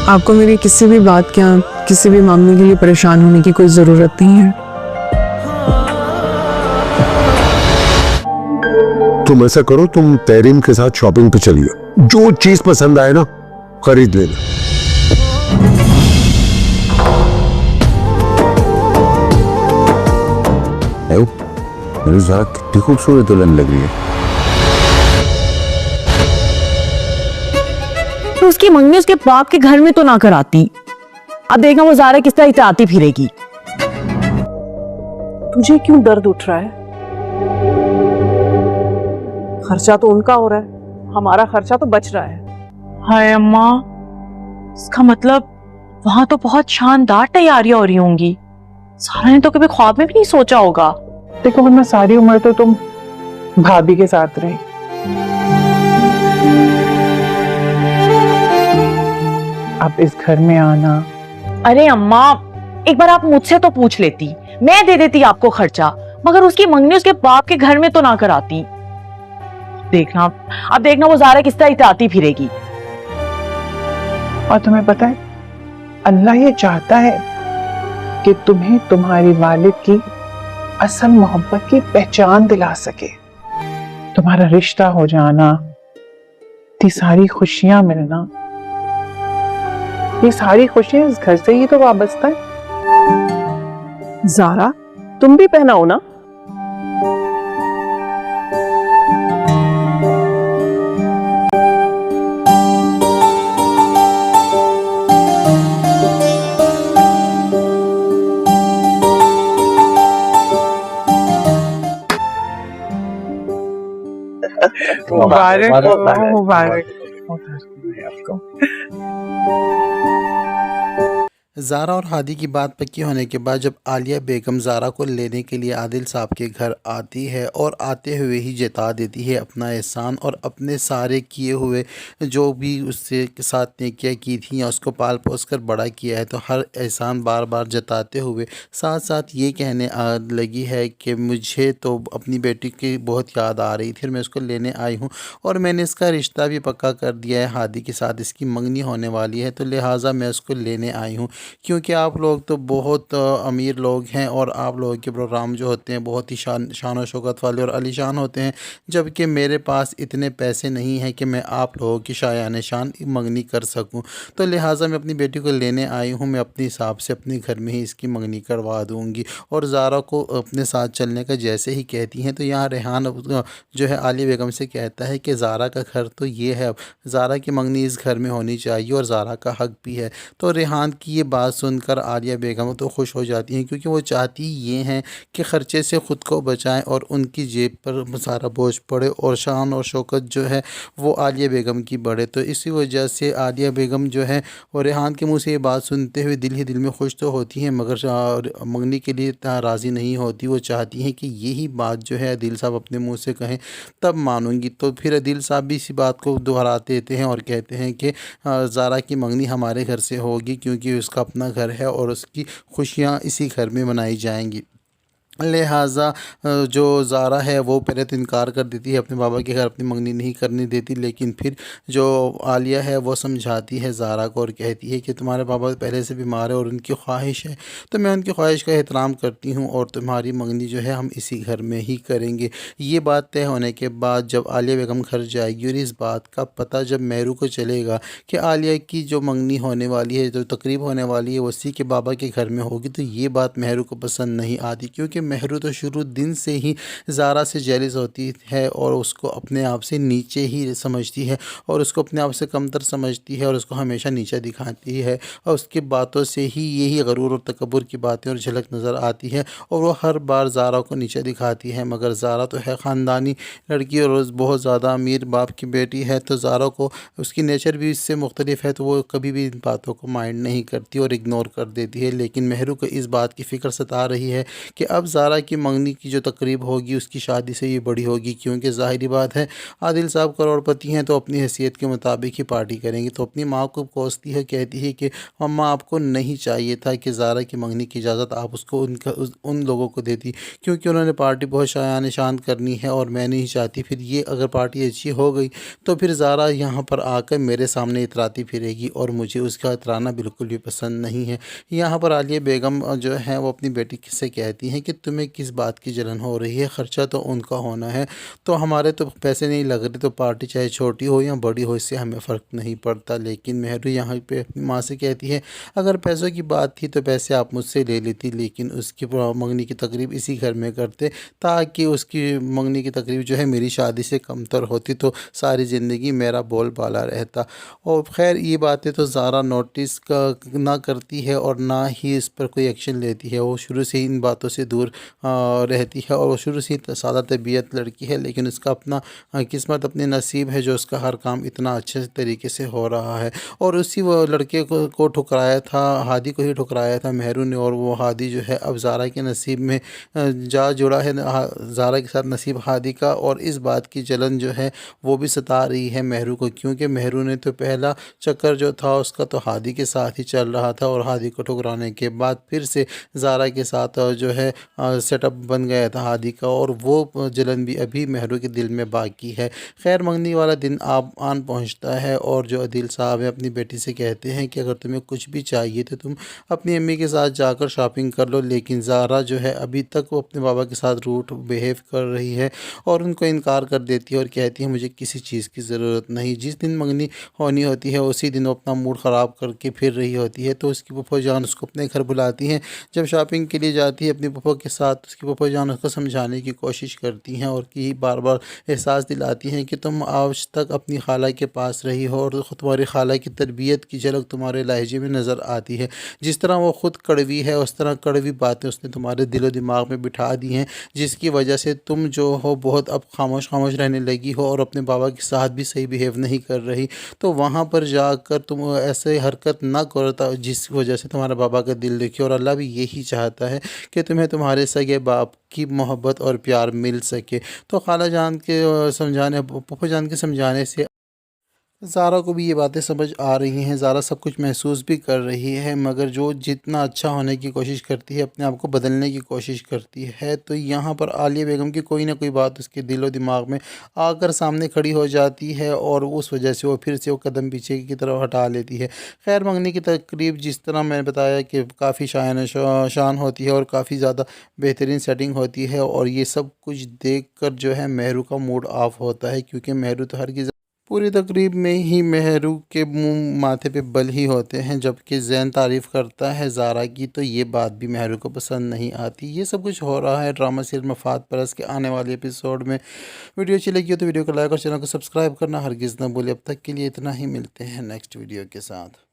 آپ کو میری کسی بھی بات کیا کسی بھی معاملے کے لیے پریشان ہونے کی کوئی ضرورت نہیں ہے۔ تم ایسا کرو، تم تحریم کے ساتھ شاپنگ پہ چلیے، جو چیز پسند آئے نا خرید لینا۔ میری زارا کتنی خوبصورت دلہن لگ رہی ہے۔ تو اس کی منگنی اس کے باپ کے گھر میں تو نہ کراتی، اب دیکھنا وہ زارا کس طرح اطاعتی پھرے گی۔ تجھے کیوں درد اٹھ رہا ہے؟ خرچہ تو ان کا ہو رہا ہے، ہمارا خرچہ تو بچ رہا ہے۔ ہائے اماں، اس کا مطلب وہاں تو بہت شاندار تیاریاں ہو رہی ہوں گی۔ سارا نے تو کبھی خواب میں بھی نہیں سوچا ہوگا۔ دیکھو ورنہ ساری عمر تو تم بھابھی کے ساتھ رہی، اب اس گھر میں آنا۔ ارے اماں، ایک بار آپ مجھ سے تو پوچھ لیتی، میں دے دیتی آپ کو خرچہ، مگر اس کی منگنی اس کے باپ کے گھر میں تو نہ کراتی۔ اب دیکھنا وہ زارا کس طرح اطاعتی پھرے گی۔ اور تمہیں پتہ ہے اللہ یہ چاہتا ہے کہ تمہیں تمہاری والد کی اصل محبت کی پہچان دلا سکے، تمہارا رشتہ ہو جانا، اتنی ساری خوشیاں ملنا، یہ ساری خوشیاں اس گھر سے ہی تو وابستہ ہے۔ زارا تم بھی پہناؤ نا۔ مبارک مبارک۔ زارا اور ہادی کی بات پکی ہونے کے بعد جب عالیہ بیگم زارا کو لینے کے لیے عادل صاحب کے گھر آتی ہے اور آتے ہوئے ہی جتا دیتی ہے اپنا احسان اور اپنے سارے کیے ہوئے جو بھی اس سے ساتھ نیکیاں کی تھیں یا اس کو پال پوس کر بڑا کیا ہے، تو ہر احسان بار بار جتاتے ہوئے ساتھ ساتھ یہ کہنے لگی ہے کہ مجھے تو اپنی بیٹی کی بہت یاد آ رہی تھی اور میں اس کو لینے آئی ہوں اور میں نے اس کا رشتہ بھی پکا کر دیا ہے ہادی کے ساتھ، اس کی منگنی ہونے والی ہے، تو لہٰذا میں اس کو لینے آئی ہوں کیونکہ آپ لوگ تو بہت امیر لوگ ہیں اور آپ لوگوں کے پروگرام جو ہوتے ہیں بہت ہی شان و شوکت والے اور عالی شان ہوتے ہیں، جبکہ میرے پاس اتنے پیسے نہیں ہیں کہ میں آپ لوگوں کی شایان شان منگنی کر سکوں، تو لہٰذا میں اپنی بیٹی کو لینے آئی ہوں، میں اپنے حساب سے اپنے گھر میں ہی اس کی منگنی کروا دوں گی۔ اور زارا کو اپنے ساتھ چلنے کا جیسے ہی کہتی ہیں تو یہاں ریحان جو ہے عالیہ بیگم سے کہتا ہے کہ زارا کا گھر تو یہ ہے، اب زارا کی منگنی اس گھر میں ہونی چاہیے اور زارا کا حق بھی ہے، تو ریحان کی یہ بات سن کر عالیہ بیگم تو خوش ہو جاتی ہیں کیونکہ وہ چاہتی یہ ہیں کہ خرچے سے خود کو بچائیں اور ان کی جیب پر سارا بوجھ پڑے اور شان اور شوکت جو ہے وہ عالیہ بیگم کی بڑھے، تو اسی وجہ سے عالیہ بیگم جو ہے اور ریحان کے منہ سے یہ بات سنتے ہوئے دل ہی دل میں خوش تو ہوتی ہیں مگر منگنی کے لیے اتنا راضی نہیں ہوتی، وہ چاہتی ہیں کہ یہی بات جو ہے عدیل صاحب اپنے منہ سے کہیں تب مانوں گی، تو پھر عدیل صاحب بھی اسی بات کو دہراتے دیتے ہیں اور کہتے ہیں کہ زارا کی منگنی ہمارے گھر سے ہوگی کیونکہ اس کا اپنا گھر ہے اور اس کی خوشیاں اسی گھر میں منائی جائیں گی۔ لہٰذا جو زارا ہے وہ پہلے تو انکار کر دیتی ہے، اپنے بابا کے گھر اپنی منگنی نہیں کرنے دیتی، لیکن پھر جو عالیہ ہے وہ سمجھاتی ہے زارا کو اور کہتی ہے کہ تمہارے بابا پہلے سے بیمار ہے اور ان کی خواہش ہے تو میں ان کی خواہش کا احترام کرتی ہوں اور تمہاری منگنی جو ہے ہم اسی گھر میں ہی کریں گے۔ یہ بات طے ہونے کے بعد جب عالیہ بیگم گھر جائے گی اور اس بات کا پتہ جب مہرو کو چلے گا کہ عالیہ کی جو منگنی ہونے والی ہے، جو تقریب ہونے والی ہے، وہ اسی کے بابا کے گھر میں ہوگی، تو یہ بات مہرو کو پسند نہیں آتی کیونکہ مہرو تو شروع دن سے ہی زارا سے جیلس ہوتی ہے اور اس کو اپنے آپ سے نیچے ہی سمجھتی ہے اور اس کو اپنے آپ سے کمتر سمجھتی ہے اور اس کو ہمیشہ نیچے دکھاتی ہے اور اس کی باتوں سے ہی یہی غرور اور تکبر کی باتیں اور جھلک نظر آتی ہے اور وہ ہر بار زارا کو نیچے دکھاتی ہے، مگر زارا تو ہے خاندانی لڑکی اور بہت زیادہ امیر باپ کی بیٹی ہے، تو زارا کو اس کی نیچر بھی اس سے مختلف ہے، تو وہ کبھی بھی ان باتوں کو مائنڈ نہیں کرتی اور اگنور کر دیتی ہے، لیکن مہرو کو اس بات کی فکر ستا رہی ہے کہ اب زارا کی منگنی کی جو تقریب ہوگی اس کی شادی سے یہ بڑی ہوگی، کیونکہ ظاہری بات ہے عادل صاحب کروڑ پتی ہیں تو اپنی حیثیت کے مطابق ہی پارٹی کریں گے۔ تو اپنی ماں کو کوستی ہے، کہتی ہے کہ اماں آپ کو نہیں چاہیے تھا کہ زارا کی منگنی کی اجازت آپ اس کو ان لوگوں کو دیتی، کیونکہ انہوں نے پارٹی بہت شایان شان کرنی ہے اور میں نہیں چاہتی پھر یہ اگر پارٹی اچھی ہو گئی تو پھر زارا یہاں پر آ کر میرے سامنے اتراتی پھرے گی اور مجھے اس کا اترانا بالکل بھی پسند نہیں ہے۔ یہاں پر عالیہ بیگم جو ہے وہ اپنی بیٹی سے کہتی ہیں کہ تمہیں کس بات کی جلن ہو رہی ہے، خرچہ تو ان کا ہونا ہے، تو ہمارے تو پیسے نہیں لگ رہے، تو پارٹی چاہے چھوٹی ہو یا بڑی ہو اس سے ہمیں فرق نہیں پڑتا۔ لیکن مہرو یہاں پہ اپنی ماں سے کہتی ہے اگر پیسوں کی بات تھی تو پیسے آپ مجھ سے لے لیتی، لیکن اس کی منگنی کی تقریب اسی گھر میں کرتے تاکہ اس کی منگنی کی تقریب جو ہے میری شادی سے کم تر ہوتی تو ساری زندگی میرا بول بالا رہتا۔ اور خیر یہ باتیں تو زارا نوٹس نہ کرتی ہے اور نہ ہی اس پر کوئی ایکشن لیتی ہے، وہ شروع سے ہی ان باتوں سے دور رہتی ہے اور وہ شروع سے ہی سادہ طبیعت لڑکی ہے، لیکن اس کا اپنا قسمت اپنے نصیب ہے جو اس کا ہر کام اتنا اچھے طریقے سے ہو رہا ہے۔ اور اسی وہ لڑکے کو ٹھکرایا تھا، ہادی کو ہی ٹھکرایا تھا مہرو نے، اور وہ ہادی جو ہے اب زارا کے نصیب میں جا جڑا ہے، زارا کے ساتھ نصیب ہادی کا، اور اس بات کی جلن جو ہے وہ بھی ستا رہی ہے مہرو کو، کیونکہ مہرو نے تو پہلا چکر جو تھا اس کا تو ہادی کے ساتھ ہی چل رہا تھا، اور ہادی کو ٹھکرانے کے بعد پھر سے زارا کے ساتھ جو ہے سیٹ اپ بن گیا تھا ہادی کا، اور وہ جلن بھی ابھی مہرو کے دل میں باقی ہے۔ خیر منگنی والا دن آن پہنچتا ہے اور جو عادل صاحب ہیں اپنی بیٹی سے کہتے ہیں کہ اگر تمہیں کچھ بھی چاہیے تو تم اپنی امی کے ساتھ جا کر شاپنگ کر لو، لیکن زارا جو ہے ابھی تک وہ اپنے بابا کے ساتھ روٹ بیہیو کر رہی ہے اور ان کو انکار کر دیتی ہے اور کہتی ہے مجھے کسی چیز کی ضرورت نہیں۔ جس دن منگنی ہونی ہوتی ہے اسی دن وہ اپنا موڈ خراب کر کے پھر رہی ہوتی ہے، تو اس کی پھپھو جان اس کو اپنے گھر بلاتی ہیں۔ جب شاپنگ کے لیے جاتی ہے اپنی پھپھو کے ساتھ، اس کی پھپھو جان اس کو سمجھانے کی کوشش کرتی ہیں اور کہ بار بار احساس دلاتی ہیں کہ تم آج تک اپنی خالہ کے پاس رہی ہو اور تمہاری خالہ کی تربیت کی جھلک تمہارے لہجے میں نظر آتی ہے، جس طرح وہ خود کڑوی ہے اس طرح کڑوی باتیں اس نے تمہارے دل و دماغ میں بٹھا دی ہیں، جس کی وجہ سے تم جو ہو بہت اب خاموش رہنے لگی ہو اور اپنے بابا کے ساتھ بھی صحیح بیہیو نہیں کر رہی۔ تو وہاں پر جا کر تم ایسے حرکت نہ کرو جس وجہ سے تمہارا بابا کا دل دکھے، اور اللہ بھی یہی چاہتا ہے کہ تمہیں تمہارے سگے باپ کی محبت اور پیار مل سکے۔ تو خالہ جان کے سمجھانے، پھپھو جان کے سمجھانے سے زارا کو بھی یہ باتیں سمجھ آ رہی ہیں، زارا سب کچھ محسوس بھی کر رہی ہے، مگر جو جتنا اچھا ہونے کی کوشش کرتی ہے، اپنے آپ کو بدلنے کی کوشش کرتی ہے، تو یہاں پر عالیہ بیگم کی کوئی نہ کوئی بات اس کے دل و دماغ میں آ کر سامنے کھڑی ہو جاتی ہے اور اس وجہ سے وہ پھر سے وہ قدم پیچھے کی طرف ہٹا لیتی ہے۔ خیر منگنی کی تقریب جس طرح میں نے بتایا کہ کافی شان ہوتی ہے اور کافی زیادہ بہترین سیٹنگ ہوتی ہے، اور یہ سب کچھ دیکھ کر جو ہے مہرو کا موڈ آف ہوتا ہے، کیونکہ مہرو تو ہرگز پوری تقریب میں ہی مہرو کے منہ ماتھے پہ بل ہی ہوتے ہیں، جبکہ زین تعریف کرتا ہے زارا کی، تو یہ بات بھی مہرو کو پسند نہیں آتی۔ یہ سب کچھ ہو رہا ہے ڈرامہ سیریل مفاد پرست کے آنے والے ایپیسوڈ میں۔ ویڈیو اچھی لگی ہو تو ویڈیو کو لائک اور چینل کو سبسکرائب کرنا ہرگز نہ بھولے۔ اب تک کے لیے اتنا ہی، ملتے ہیں نیکسٹ ویڈیو کے ساتھ۔